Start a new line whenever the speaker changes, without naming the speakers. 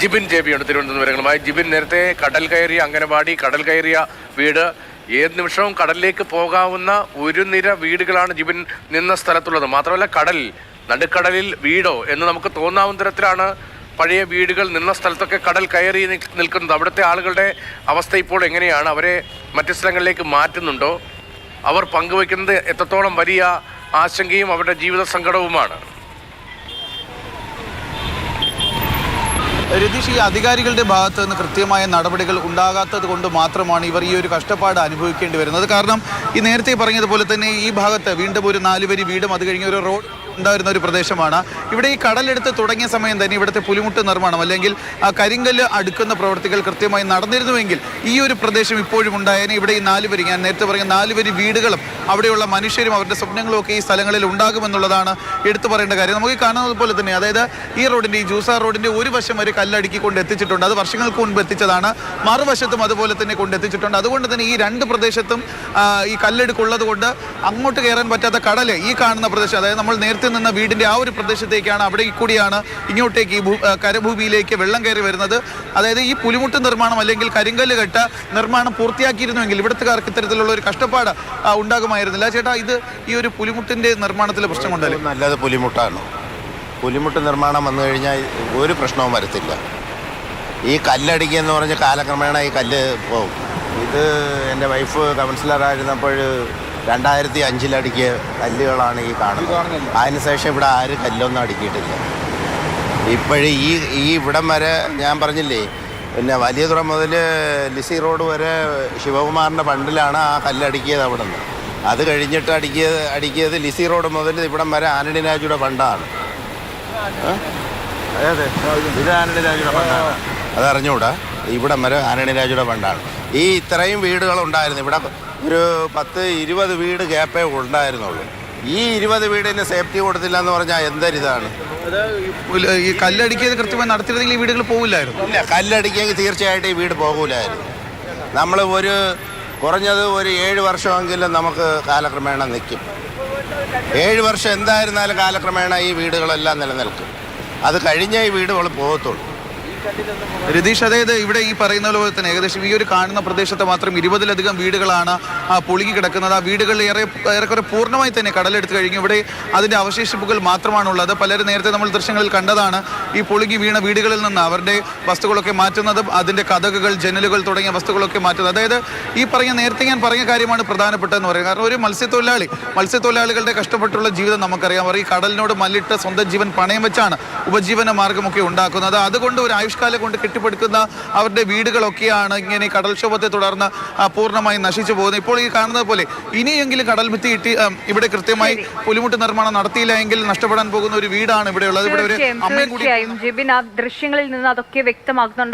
ജിബിൻ ജെബിയുണ്ട് തിരുവനന്തപുരങ്ങളുമായി. ജിബിൻ, നേരത്തെ കടൽ കയറിയ അംഗനവാടി, കടൽ കയറിയ വീട്, ഏത് നിമിഷവും കടലിലേക്ക് പോകാവുന്ന ഒരു നിര വീടുകളാണ് ജിബിൻ നിന്ന സ്ഥലത്തുള്ളത്. മാത്രമല്ല നടുക്കടലിൽ വീടോ എന്ന് നമുക്ക് തോന്നാവുന്ന തരത്തിലാണ് പഴയ വീടുകൾ നിന്ന സ്ഥലത്തൊക്കെ കടൽ കയറി നിൽക്കുന്നത്. അവിടുത്തെ ആളുകളുടെ അവസ്ഥ ഇപ്പോൾ എങ്ങനെയാണ്? അവരെ മറ്റു സ്ഥലങ്ങളിലേക്ക് മാറ്റുന്നുണ്ടോ? അവർ പങ്കുവയ്ക്കുന്നത് എത്രത്തോളം വലിയ ആശങ്കയും അവരുടെ ജീവിത സങ്കടവുമാണ്?
രതീഷ്, ഈ അധികാരികളുടെ ഭാഗത്ത് നിന്ന് കൃത്യമായ നടപടികൾ ഉണ്ടാകാത്തത് കൊണ്ട് മാത്രമാണ് ഇവർ ഈ ഒരു കഷ്ടപ്പാട് അനുഭവിക്കേണ്ടി വരുന്നത്. കാരണം ഈ നേരത്തെ പറഞ്ഞതുപോലെ തന്നെ ഈ ഭാഗത്ത് വീണ്ടും ഒരു 4 വരി വീടും അത് കഴിഞ്ഞ ഒരു റോഡ് ഉണ്ടായിരുന്ന ഒരു പ്രദേശമാണ്. ഇവിടെ ഈ കടലെടുത്ത് തുടങ്ങിയ സമയം തന്നെ ഇവിടുത്തെ പുലിമുട്ട് നിർമ്മാണം അല്ലെങ്കിൽ കരിങ്കല്ല് അടുക്കുന്ന പ്രവൃത്തികൾ കൃത്യമായി നടന്നിരുന്നുവെങ്കിൽ ഈ ഒരു പ്രദേശം ഇപ്പോഴും ഉണ്ടായേനെ. ഇവിടെ ഈ 4 വരി, ഞാൻ നേരത്തെ പറഞ്ഞ 4 വരി വീടുകളും അവിടെയുള്ള മനുഷ്യരും അവരുടെ സ്വപ്നങ്ങളും ഒക്കെ ഈ സ്ഥലങ്ങളിൽ ഉണ്ടാകുമെന്നുള്ളതാണ് എടുത്തു പറയേണ്ട കാര്യം. നമുക്ക് കാണുന്നത് പോലെ തന്നെ, അതായത് ഈ റോഡിൻ്റെ, ഈ ജൂസാർ റോഡിൻ്റെ ഒരു വശം വരെ കല്ലടുക്കി കൊണ്ടെത്തിച്ചിട്ടുണ്ട്. അത് വർഷങ്ങൾക്ക് മുൻപ് എത്തിച്ചതാണ്. മറുവശത്തും അതുപോലെ തന്നെ കൊണ്ടെത്തിച്ചിട്ടുണ്ട്. അതുകൊണ്ട് തന്നെ ഈ 2 പ്രദേശത്തും ഈ കല്ലെടുക്കുള്ളത് കൊണ്ട് അങ്ങോട്ട് കയറാൻ പറ്റാത്ത കടല് ഈ കാണുന്ന പ്രദേശം, അതായത് നമ്മൾ നേരത്തെ നിന്ന വീടിൻ്റെ ആ ഒരു പ്രദേശത്തേക്കാണ്, അവിടെ കൂടിയാണ് ഇങ്ങോട്ടേക്ക് ഈ കരഭൂമിയിലേക്ക് വെള്ളം കയറി വരുന്നത്. അതായത് ഈ പുലിമുട്ട് നിർമ്മാണം അല്ലെങ്കിൽ കരിങ്കല്ല് കെട്ട നിർമ്മാണം പൂർത്തിയാക്കിയിരുന്നുവെങ്കിൽ ഇവിടുത്തുകാർക്ക് ഇത്തരത്തിലുള്ള ഒരു കഷ്ടപ്പാട് ഉണ്ടാകുമായിരുന്നില്ല. ചേട്ടാ, ഇത് ഈ ഒരു പുലിമുട്ടിൻ്റെ നിർമ്മാണത്തിലെ പ്രശ്നം കൊണ്ടല്ലേ?
നല്ലത് പുലിമുട്ടാണ്. പുലിമുട്ട് നിർമ്മാണം വന്നു കഴിഞ്ഞാൽ ഒരു പ്രശ്നവും വരത്തില്ല. ഈ കല്ലടിക്കുക എന്ന് പറഞ്ഞ കാലക്രമേണ ഈ കല്ല് പോകും. ഇത് എൻ്റെ വൈഫ് കൗൺസിലറായിരുന്നപ്പോൾ 2005 അടുക്കിയ കല്ലുകളാണ് ഈ കാണുന്നത്. അതിനുശേഷം ഇവിടെ ആരും കല്ലൊന്നും അടുക്കിയിട്ടില്ല. ഇപ്പോഴും ഈ ഇവിടം വരെ ഞാൻ പറഞ്ഞില്ലേ, പിന്നെ വലിയതുറ മുതൽ ലിസി റോഡ് വരെ ശിവകുമാറിൻ്റെ ഫണ്ടിലാണ് ആ കല്ലടുക്കിയത് അവിടെ നിന്ന്. അത് കഴിഞ്ഞിട്ട് അടുക്കിയത് ലിസി റോഡ് മുതൽ ഇവിടം വരെ ആന്റണി രാജുയുടെ ഫണ്ടാണ്. അതെ, ഇത് ആന്റണി രാജുയുടെ ഫണ്ടാണ്. അതറിഞ്ഞൂടാ? ഇവിടം വരെ ആന്റണി രാജുയുടെ ഫണ്ടാണ്. ഈ ഇത്രയും വീടുകളുണ്ടായിരുന്നു ഇവിടെ. ഒരു 10-20 വീട് ഗ്യാപ്പേ ഉണ്ടായിരുന്നുള്ളൂ. ഈ 20 വീടിന് സേഫ്റ്റി കൊടുത്തില്ല എന്ന് പറഞ്ഞാൽ എന്തൊരിതാണ്?
ഈ കല്ലടിക്കിയത് കൃത്യമായി നടത്തിയിരുന്നെങ്കിൽ ഈ വീടുകൾ പോകില്ലായിരുന്നു.
ഇല്ല, കല്ലടിക്കെങ്കിൽ തീർച്ചയായിട്ടും ഈ വീട് പോകില്ലായിരുന്നു. നമ്മൾ കുറഞ്ഞത് ഒരു 7 വർഷമെങ്കിലും നമുക്ക് കാലക്രമേണ നിൽക്കും. 7 വർഷം എന്തായിരുന്നാലും കാലക്രമേണ ഈ വീടുകളെല്ലാം നിലനിൽക്കും. അത് കഴിഞ്ഞേ ഈ വീടുകൾ പോകത്തുള്ളൂ.
രതീഷ്, അതായത് ഇവിടെ ഈ പറയുന്ന പോലെ തന്നെ ഏകദേശം ഈ ഒരു കാണുന്ന പ്രദേശത്ത് മാത്രം 20-ലധികം വീടുകളാണ് പൊളിഞ്ഞു കിടക്കുന്നത്. ആ വീടുകൾ ഏറെക്കുറെ പൂർണ്ണമായി തന്നെ കടലെടുത്ത് കഴിഞ്ഞു. ഇവിടെ അതിൻ്റെ അവശേഷിപ്പുകൾ മാത്രമാണുള്ളത്. പലരും നേരത്തെ നമ്മൾ ദൃശ്യങ്ങളിൽ കണ്ടതാണ് ഈ പൊളിഞ്ഞു വീണ വീടുകളിൽ നിന്ന് അവരുടെ വസ്തുക്കളൊക്കെ മാറ്റുന്നതും അതിൻ്റെ കതകുകൾ, ജനലുകൾ തുടങ്ങിയ വസ്തുക്കളൊക്കെ മാറ്റുന്നത്. അതായത് ഈ നേരത്തെ ഞാൻ പറഞ്ഞ കാര്യമാണ് പ്രധാനപ്പെട്ടതെന്ന് പറയുന്നത്. കാരണം ഒരു മത്സ്യത്തൊഴിലാളികളുടെ കഷ്ടപ്പെട്ടുള്ള ജീവിതം നമുക്കറിയാം. അവർ ഈ കടലിനോട് മല്ലിട്ട് സ്വന്തം ജീവൻ പണയം വെച്ചാണ് ഉപജീവന മാർഗമൊക്കെ ഉണ്ടാക്കുന്നത്. അതുകൊണ്ട് ഒരു ആയുഷ്കാലം കൊണ്ട് കെട്ടിപ്പടുക്കുന്ന അവരുടെ വീടുകളൊക്കെയാണ് ഇങ്ങനെ കടൽക്ഷോഭത്തെ തുടർന്ന് പൂർണ്ണമായി നശിച്ചു പോകുന്നത്. ഇപ്പോൾ ഈ കാണുന്നത് പോലെ ഇനിയെങ്കിലും കടൽ ഭിത്തി ഇട്ടി ഇവിടെ കൃത്യമായി പുലിമുട്ട് നിർമ്മാണം നടത്തിയില്ല എങ്കിൽ നഷ്ടപ്പെടാൻ പോകുന്ന ഒരു വീടാണ് ഇവിടെയുള്ളത്. ഇവിടെ ഒരു അമ്മയും കൂടി
ജിബിൻ, ആ ദൃശ്യങ്ങളിൽ നിന്ന് അതൊക്കെ വ്യക്തമാക്കുന്നുണ്ട്.